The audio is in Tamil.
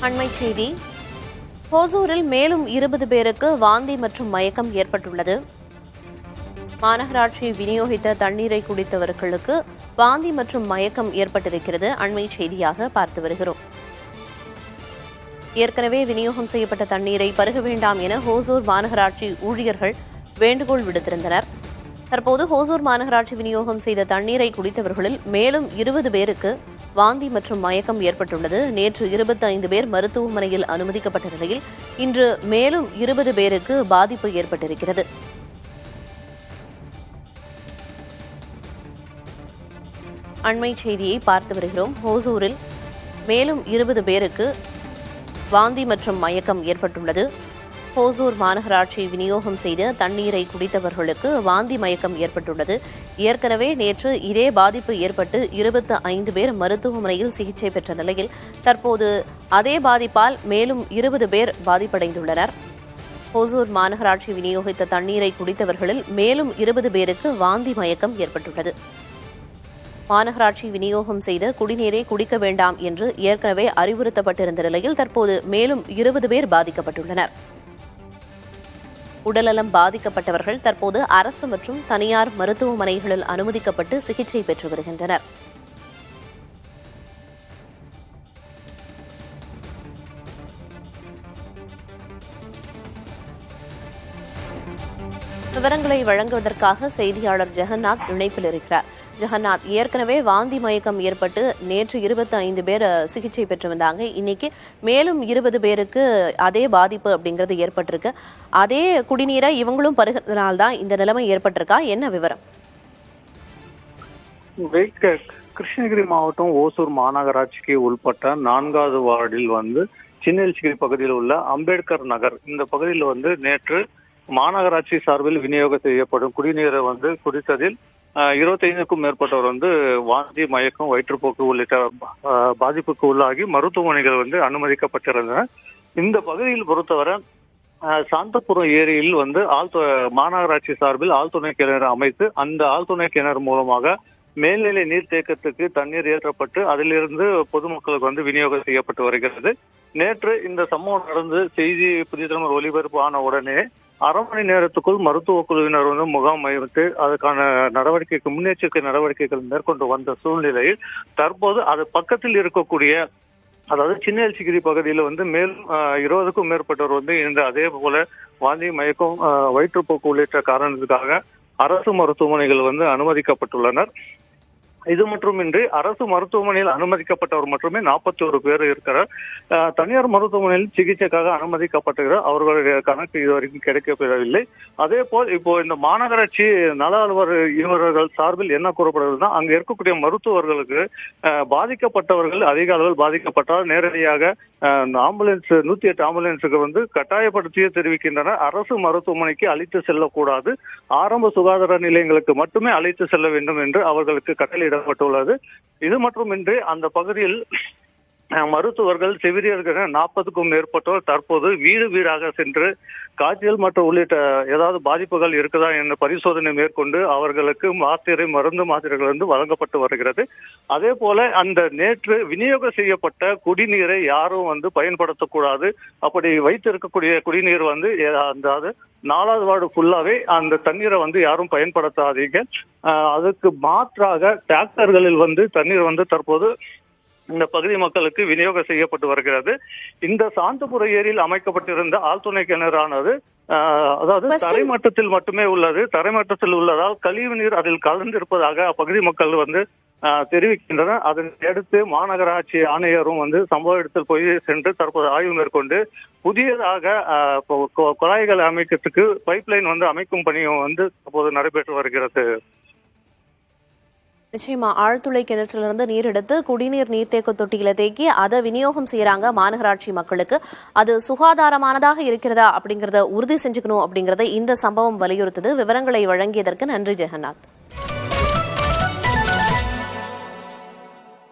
அண்மை செய்தி. ஹோசூரில் மேலும் 20 பேருக்கு வாந்தி மற்றும் மயக்கம் ஏற்பட்டுள்ளது. மாநகராட்சி விநியோகித்த தண்ணீரை குடித்தவர்களுக்கு வாந்தி மற்றும் மயக்கம் ஏற்பட்டிருக்கிறது. அண்மை செய்தியாக பார்த்து வருகிறோம். ஏற்கனவே விநியோகம் செய்யப்பட்ட தண்ணீரை பருக வேண்டாம் என ஹோசூர் மாநகராட்சி ஊழியர்கள் வேண்டுகோள் விடுத்திருந்தனர். தற்போது ஹோசூர் மாநகராட்சி விநியோகம் செய்த தண்ணீரை குடித்தவர்களில் மேலும் 20 பேருக்கு வாந்தி மற்றும் மயக்கம் ஏற்பட்டுள்ளது. நேற்று 25 பேர் மருத்துவமனையில் அனுமதிக்கப்பட்ட நிலையில் இன்று மேலும் 20 பேருக்கு பாதிப்பு ஏற்பட்டிருக்கிறது. அண்மை செய்தியை பார்த்து வருகிறோம். ஹோசூரில் மேலும் 20 பேருக்கு வாந்தி மற்றும் மயக்கம் ஏற்பட்டுள்ளது. ஹோசூர் மாநகராட்சி விநியோகம் செய்த தண்ணீரை குடித்தவர்களுக்கு வாந்தி மயக்கம் ஏற்பட்டுள்ளது. ஏற்கனவே நேற்று இதே பாதிப்பு ஏற்பட்டு 25 பேர் மருத்துவமனையில் சிகிச்சை பெற்ற நிலையில் தற்போது அதே பாதிப்பால் மேலும் 20 பேர் பாதிப்படைந்துள்ளனர். ஹோசூர் மாநகராட்சி விநியோகித்த தண்ணீரை குடித்தவர்களில் மேலும் 20 பேருக்கு வாந்தி மயக்கம் ஏற்பட்டுள்ளது. மாநகராட்சி விநியோகம் செய்த குடிநீரை குடிக்க வேண்டாம் என்று ஏற்கனவே அறிவுறுத்தப்பட்டிருந்த நிலையில் தற்போது மேலும் 20 பேர் பாதிக்கப்பட்டுள்ளனர். உடல்நலம் பாதிக்கப்பட்டவர்கள் தற்போது அரசு மற்றும் தனியார் மருத்துவமனைகளில் அனுமதிக்கப்பட்டு சிகிச்சை பெற்று வருகின்றனர். விவரங்களை வழங்குவதற்காக செய்தியாளர் ஜெகநாத் இணைப்பில் இருக்கிறார். ஜெகநாத், ஏற்கனவே வாந்தி மயக்கம் ஏற்பட்டு நேற்று 25 பேர் சிகிச்சை பெற்று வந்தாங்க. இன்னைக்கு மேலும் 20 பேருக்கு அதே பாதிப்பு அப்படிங்கிறது ஏற்பட்டிருக்கு. அதே குடிநீரை இவங்களும் பருகிறதுனால்தான் இந்த நிலைமை ஏற்பட்டிருக்கா? என்ன விவரம்? கிருஷ்ணகிரி மாவட்டம் ஓசூர் மாநகராட்சிக்கு உட்பட்ட 4வது வார்டில் சின்னெல்சிகிரி பகுதியில் உள்ள அம்பேத்கர் நகர் இந்த பகுதியில் நேற்று மாநகராட்சி சார்பில் விநியோகம் செய்யப்படும் குடிநீரை குடித்ததில் 25க்கும் மேற்பட்டவர் வாந்தி மயக்கம் வயிற்றுப்போக்கு உள்ளிட்ட பாதிப்புக்கு உள்ளாகி மருத்துவமனைகள் அனுமதிக்கப்பட்டிருந்தனர். இந்த பகுதியில் பொறுத்தவரை சாந்தபுரம் ஏரியில் மாநகராட்சி சார்பில் ஆழ்துணை கிணறு அமைத்து அந்த ஆழ்துணை கிணறு மூலமாக மேல்நிலை நீர்த்தேக்கத்துக்கு தண்ணீர் ஏற்றப்பட்டு அதிலிருந்து பொதுமக்களுக்கு விநியோகம் செய்யப்பட்டு வருகிறது. நேற்று இந்த சம்பவம் நடந்து செய்தி புதிய ஒலிபரப்பு ஆன உடனே அரை மணி நேரத்துக்குள் மருத்துவ குழுவினர் முகாம் அமைத்து அதுக்கான முன்னெச்சரிக்கை நடவடிக்கைகள் மேற்கொண்டு வந்த சூழ்நிலையில் தற்போது அது பக்கத்தில் இருக்கக்கூடிய அதாவது சின்னெல்சிகிரி பகுதியில் மேலும் 20க்கும் மேற்பட்டவர் இன்று அதே போல வாந்தி மயக்கம் வயிற்றுப்போக்கு உள்ளிட்ட காரணத்துக்காக அரசு மருத்துவமனைகள் அனுமதிக்கப்பட்டுள்ளனர். இது மட்டுமின்றி அரசு மருத்துவமனையில் அனுமதிக்கப்பட்டவர் மட்டுமே 41 பேர் இருக்கிறார். தனியார் மருத்துவமனையில் சிகிச்சைக்காக அனுமதிக்கப்பட்டிருக்கிறார். அவர்களுடைய கணக்கு இதுவரைக்கும் கிடைக்கப்பெறவில்லை. அதே போல் இப்போ இந்த மாநகராட்சி நல அலுவலர் இவர்கள் சார்பில் என்ன கூறப்படுதுன்னா அங்க இருக்கக்கூடிய மருத்துவர்களுக்கு பாதிக்கப்பட்டவர்கள் அதிக அளவில் பாதிக்கப்பட்டால் நேரடியாக ஆம்புலன்ஸ் 108 ஆம்புலன்ஸுக்கு கட்டாயப்படுத்தியே தெரிவிக்கின்றனர். அரசு மருத்துவமனைக்கு அழைத்து செல்லக்கூடாது, ஆரம்ப சுகாதார நிலையங்களுக்கு மட்டுமே அழைத்து செல்ல வேண்டும் என்று அவர்களுக்கு கட்டளையிடப்பட்டுள்ளது. இது மட்டுமின்றி அந்த பகுதியில் மருத்துவர்கள் செவிலியர்கள் 40க்கும் மேற்பட்டோர் தற்போது வீடு வீடாக சென்று காய்ச்சல் மற்றும் உள்ளிட்ட ஏதாவது பாதிப்புகள் இருக்குதா என்ற பரிசோதனை மேற்கொண்டு அவர்களுக்கு மருந்து மாத்திரைகள் வழங்கப்பட்டு வருகிறது. அதே போல அந்த நேற்று விநியோகம் செய்யப்பட்ட குடிநீரை யாரும் பயன்படுத்தக்கூடாது. அப்படி வைத்திருக்கக்கூடிய குடிநீர் அதாவது 4வது வார்டு ஃபுல்லாவே அந்த தண்ணீரை யாரும் பயன்படுத்தாதீங்க. அதுக்கு மாற்றாக டிராக்டர்களில் தண்ணீர் தற்போது இந்த பகுதி மக்களுக்கு விநியோகம் செய்யப்பட்டு வருகிறது. இந்த சாந்தபுர ஏரியில் அமைக்கப்பட்டிருந்த ஆழ்துணை கிணறானது அதாவது தரைமட்டத்தில் மட்டுமே உள்ளது. தரைமட்டத்தில் உள்ளதால் கழிவு நீர் அதில் கலந்திருப்பதாக அப்பகுதி மக்கள் தெரிவிக்கின்றனர். அதனை அடுத்து மாநகராட்சி ஆணையரும் சம்பவ இடத்தில் போய் சென்று தற்போது ஆய்வு மேற்கொண்டு புதியதாக குழாய்கள் அமைக்கிறதுக்கு பைப்லைன் அமைக்கும் பணியும் தற்போது நடைபெற்று வருகிறது. நிச்சயமா ஆழ்துளை கிணற்றிலிருந்து நீர் எடுத்து குடிநீர் நீர்த்தேக்க தொட்டியில தேக்கி அதை விநியோகம் செய்யறாங்க மாநகராட்சி மக்களுக்கு. அது சுகாதாரமானதாக இருக்கிறதா அப்படிங்கறத உறுதி செஞ்சுக்கணும் அப்படிங்கறத இந்த சம்பவம் வலியுறுத்துது. விவரங்களை வழங்கியதற்கு நன்றி ஜெகநாத்.